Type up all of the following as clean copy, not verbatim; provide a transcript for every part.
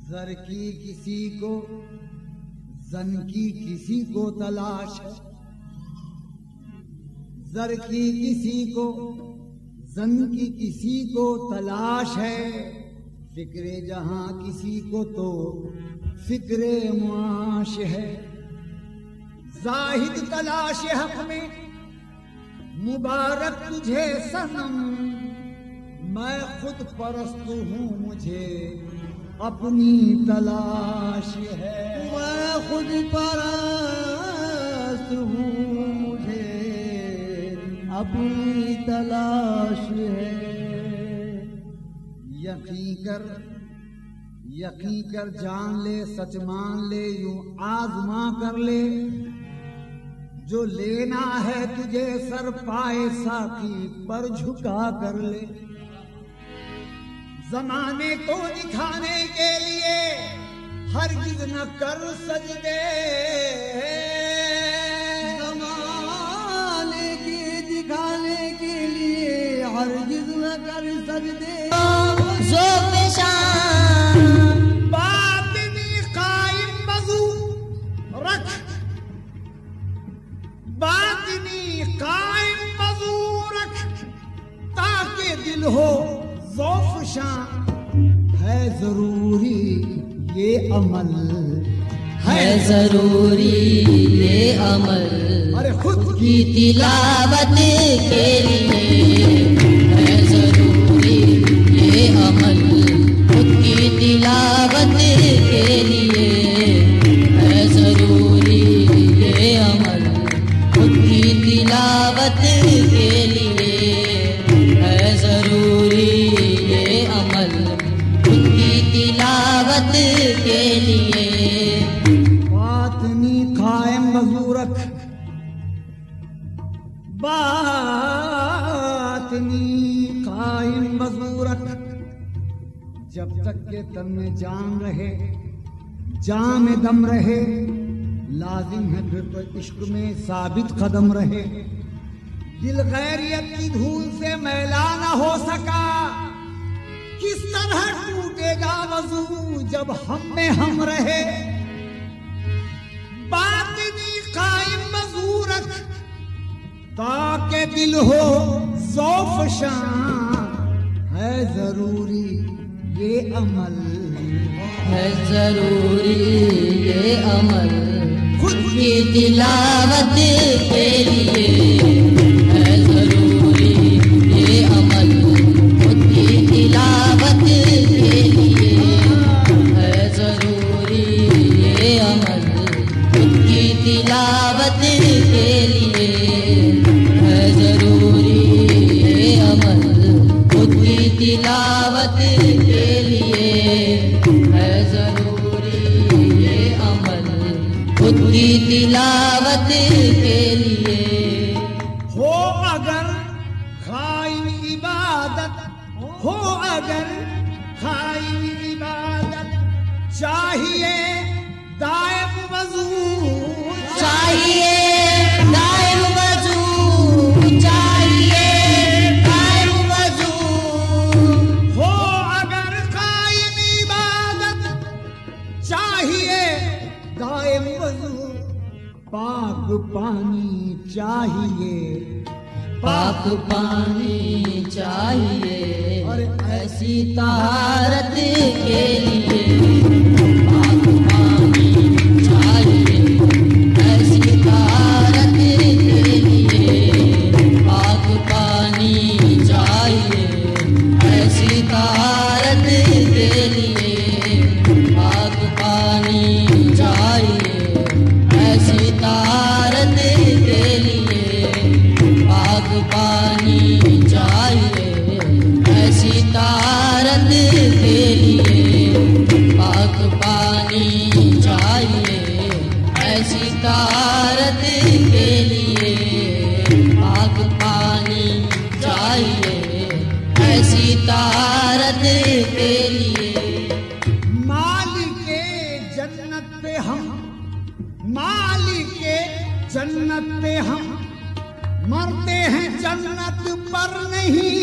जर की किसी को जन की किसी को तलाश है, जर की किसी को जन की किसी को तलाश है, फिक्रे जहां किसी को तो फिक्रे मुआश है। जाहिद तलाश हक में मुबारक तुझे सनम, मैं खुद परस्त हूँ मुझे अपनी तलाश है। मैं खुद परस्त हूँ मुझे अपनी तलाश है। यकीन कर जान ले, सच मान ले, यूं आजमा कर ले, जो लेना है तुझे सर पाए साकी पर झुका कर ले। ज़माने को दिखाने के लिए हरगिज़ न कर सजदे, ज़माने के दिखाने के लिए हरगिज़ न कर सजदे। बातिनी कायम वज़ू रख, बातिनी कायम वज़ू रख, ताकि दिल हो ज़ौफ़शां। है जरूरी ये अमल, है जरूरी ये अमल, अरे खुद की तिलावत के लिए। है जरूरी ये अमल, खुद की तिलावत के लिए। है जरूरी ये अमल, खुद की तिलावत के लिए। है जरूरी ये अमल, खुद की तिलावत के लिए। बातिनी कायम वज़ू रख, बातिनी कायम वज़ू रख, जब तक के तन में जान रहे, जान में दम रहे, लाजिम है फिर तो इश्क में साबित कदम रहे। दिल गैरियत की धूल से मैला न हो सका, किस तरह टूटेगा वज़ू जब हम में हम रहे। बातिनी कायम वज़ू रख, ताकि दिल हो ज़ौफ़शां। है जरूरी ये अमल, है जरूरी ये अमल, खुद की तिलावत के लिए। है जरूरी ये अमल, खुद की तिलावत के लिए। है जरूरी ये अमल, खुद की तिलावत के लिए। है जरूरी ये अमल, खुद की तिलावत के लिए। है जरूरी ये अमल, खुद की तिलावत के लिए। हो अगर खाइन इबादत, हो अगर खाइन इबादत, चाहिए दायम वज़ू, चाहिए दायम वज़ू, चाहिए दायम वज़ू। हो अगर खाइन इबादत, चाहिए दायम वज़ू। पाक पानी चाहिए, पाक पानी चाहिए, ऐसी तारत के लिए। पाक पानी चाहिए, ऐसी तारत के लिए। पाक पानी चाहिए, ऐसी तारत के लिए। पाक पानी चाहिए, ऐसी तारत के लिए। पाक पानी चाहिए, ऐसी तारत के लिए। पाक पानी चाहिए, ऐसी तारत के लिए। पाक पानी चाहिए, ऐसी तारत के लिए। मालिके जन्नत पे हम, मालिके जन्नत पे हम मरते हैं जन्नत पर नहीं।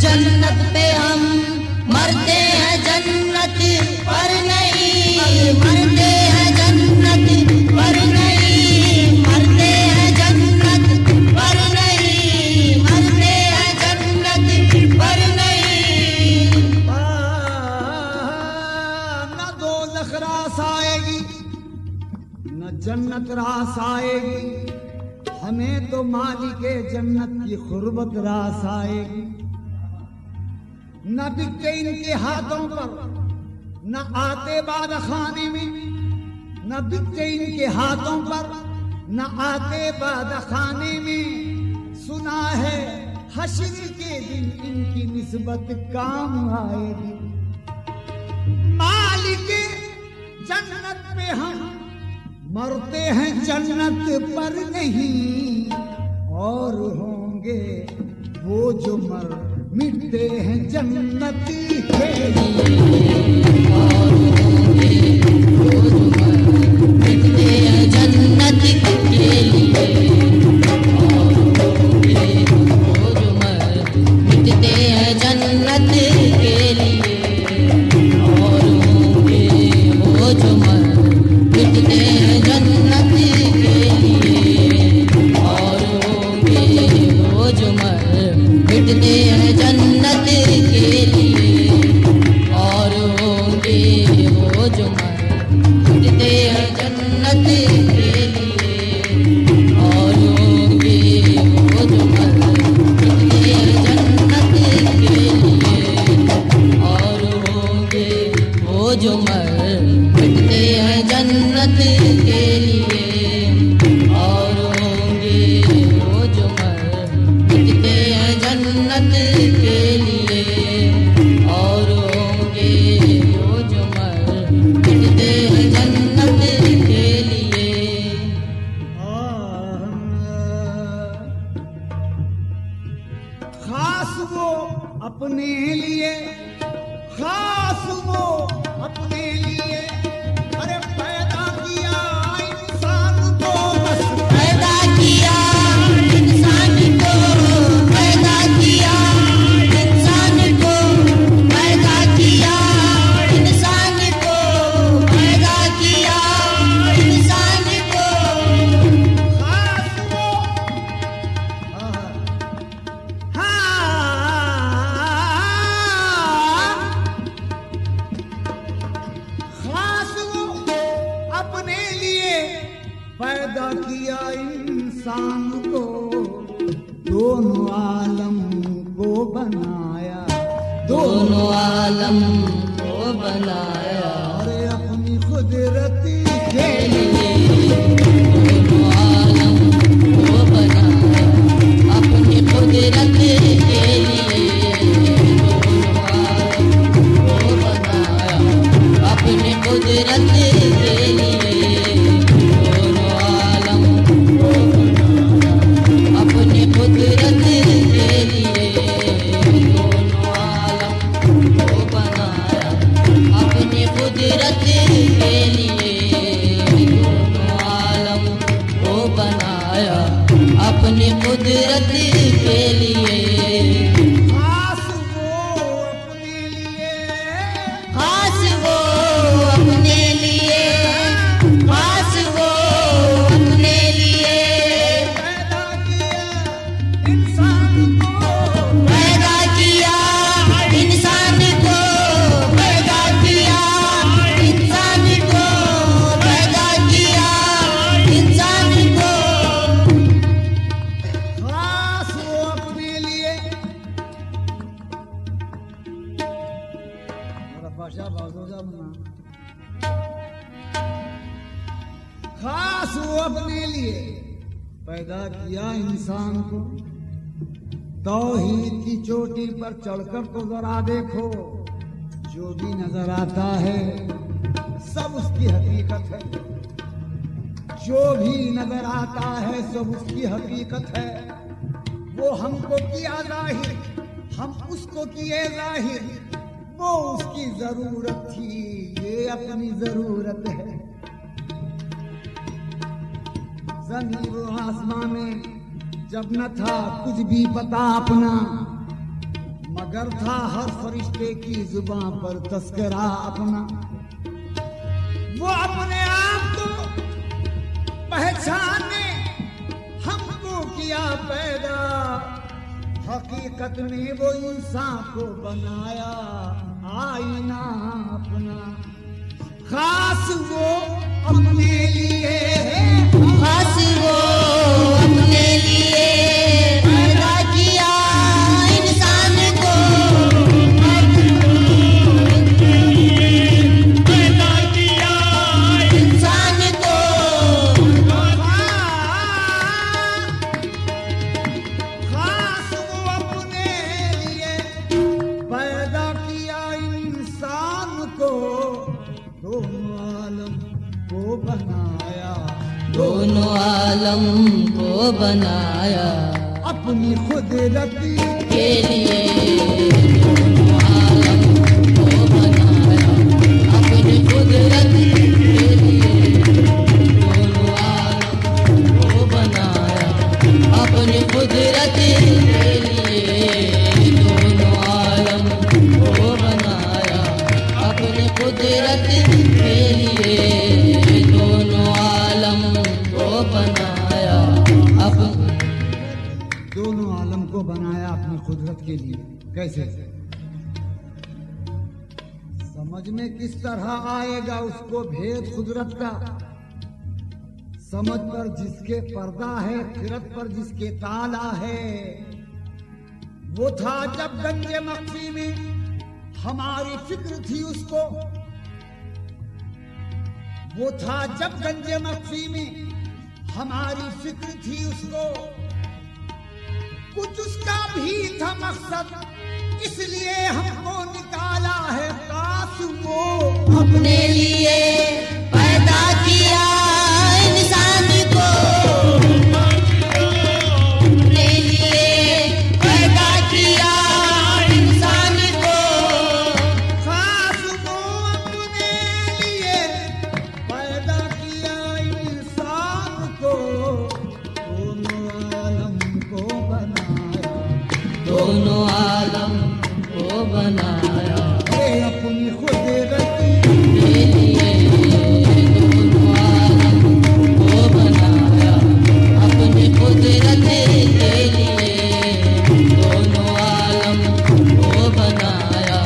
जन्नत पे हम मरते हैं न जन्नत रास आएगी, हमें तो मालिके जन्नत की खुर्बत रास आएगी। न बिकते इनके हाथों पर, न आते बाद खाने में, न बिकते इनके हाथों पर, न आते बाद खाने में। सुना है हश्र के दिन इनकी निस्बत काम आएगी। मालिके जन्नत पे हम मरते हैं जन्नत पर नहीं, और होंगे वो जो मर मिटते हैं जन्नत के लिए। और होंगे वो जो मर मिटते हैं जन्नत के लिए। और होंगे वो जो मर मिटते हैं जन्नत के लिए। और होंगे वो जो मर मिटते हैं जन्नत के लिए। और होंगे वो जो मर मिटते हैं जन्नत के लिए। और होंगे वो जो मर मिटते हैं जन्नत के लिए। और होंगे वो जो मर मिटते हैं जन्नत के लिए। और होंगे वो जो मर मिटते हैं जन्नत के लिए। और होंगे वो जो मर मिटते हैं जन्नत के लिए। और होंगे वो जो मर मिटते हैं जन्नत के लिए। खास वो अपने लिए, खास वो अपने लिए, अरे पैदा किया इंसान को बस। पैदा किया इंसान को, पैदा किया इंसान को, पैदा किया इंसान को, पैदा किया इंसान को। खास वो, खास वो अपने लिए पैदा किया इंसान को, दोनों आलम को बनाया, दोनों आलम को बनाया। अरे अपनी कुदरती के दोनों आलम को बनाया अपनी कुदरत के लिए। दोनों आलम को बनाया अपनी कुदरत के लिए। दोनों आलम को बनाया अपनी कुदरत के लिए। दोनों आलम को बनाया अपनी कुदरत के लिए। दोनों आलम को बनाया अपनी कुदरत के लिए। खास वो अपने लिए, खास वो अपने लिए, खास वो अपने लिए। पैदा किया इंसान को, पैदा किया इंसान को, पैदा किया इंसान को, पैदा किया इंसान को। खास वो अपने लिए। मेरा भाषा बाजोजा बना। खास वो अपने लिए पैदा किया इंसान को। तौहीद की चोटी पर चढ़कर तो जरा देखो, जो भी नजर आता है सब उसकी हकीकत है। जो भी नजर आता है सब उसकी हकीकत है। वो हमको किया जाहिर, हम उसको किए जाहिर। वो उसकी जरूरत थी, ये अपनी जरूरत है। जमीन व आसमां में जब न था कुछ भी पता अपना, मगर था हर फरिश्ते की जुबान पर तस्करा अपना। वो अपने आप को पहचाने हमको किया पैदा, हकीकत में वो इंसान को बनाया आईना अपना। खास वो अपने लिए बनाया, दोनों आलम को बनाया अपनी कुदरत के लिए, दोनों आलम को बनाया अपनी कुदरत के लिए, दोनों आलम को बनाया अपनी कुदरत के लिए, दोनों आलम को बनाया अपनी कुदरत के लिए, दोनों आलम को बनाया दोनों आलम को बनाया अपनी कुदरत के लिए। कैसे? समझ में किस तरह आएगा उसको भेद कुदरत का? समझ पर जिसके पर्दा है, फिरत पर जिसके ताला है। वो था जब गंजे मक्खी में हमारी फिक्र थी उसको, वो था जब गंजे मक्खी में हमारी फिक्र थी उसको, कुछ उसका भी था मकसद, इसलिए हमको निकाला है काश वो अपने लिए पैदा किया इंसान को, अपने लिए पैदा किया इंसान को, काश वो अपने लिए पैदा किया इंसान को, दोनों आलम को बनाया, दोनों आलम को बनाया अपनी कुदरत के लिए, दोनों आलम को बनाया अपनी कुदरत के लिए, दोनों आलम को बनाया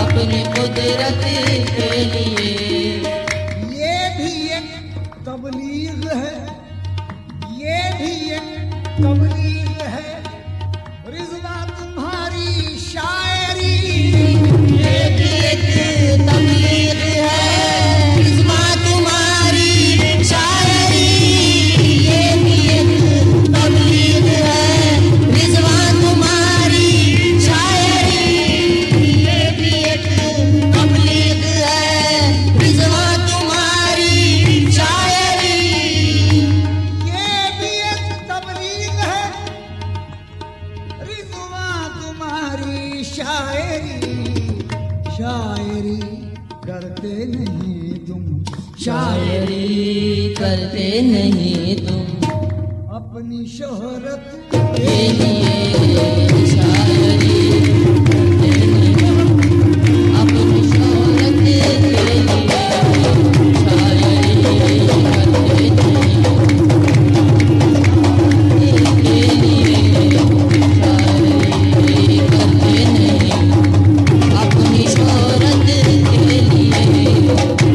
अपनी कुदरत के लिए। ये भी एक तबलीग है, ये भी एक तबलीग है, रिज़वा तुम्हारी शायरी, ये भी एक तबलीग है, रिज़वा तुम्हारी शायरी, ये भी एक तबलीग है, रिज़वा तुम्हारी शायरी, ये भी एक तबलीग है, रिज़वा तुम्हारी शायरी, ये भी एक तबलीग है, रिज़वा तुम्हारी शायरी। शायरी करते नहीं तुम, शायरी करते नहीं तुम अपनी शोहरत के लिए, शायरी करते नहीं अपनी शोहरत के लिए, शायरी करते नहीं के लिए, शायरी करते नहीं अपनी शोहरत के लिए,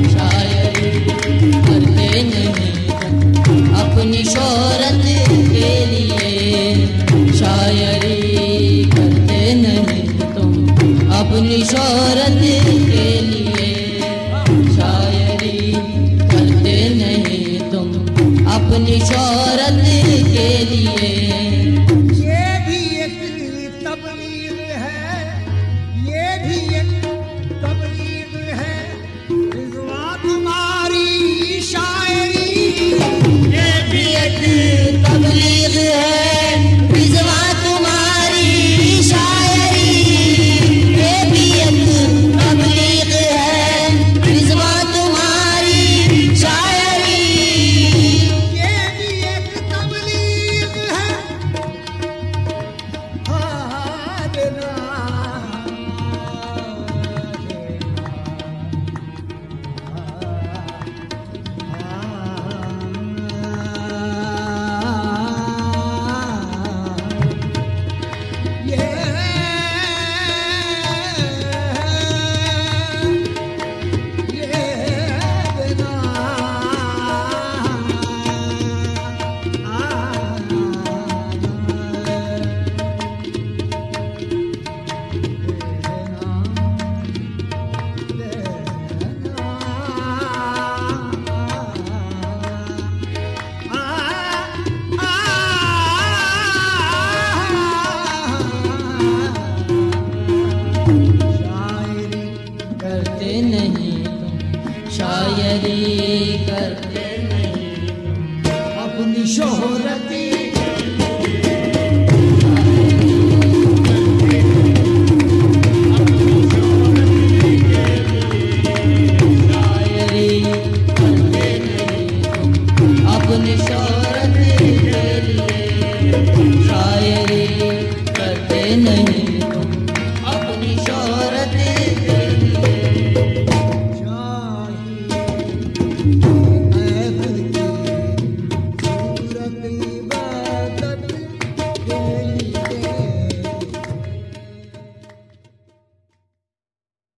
शायरी करते नहीं अपनी शोहरत के लिए, शायरी करते नहीं तुम अपनी शोहरत के लिए, शायरी करते नहीं तुम अपनी शोहरत के लिए। ये भी एक तबलीग है, ये भी एक तबलीग है, रिज़वा तुम्हारी शायरी, ये भी एक तबलीग है, रिज़वा तुम्हारी शायरी, ये भी एक तबलीग है, रिज़वा तुम्हारी शायरी, ये भी एक तबलीग है। देना करते नहीं तुम शायरी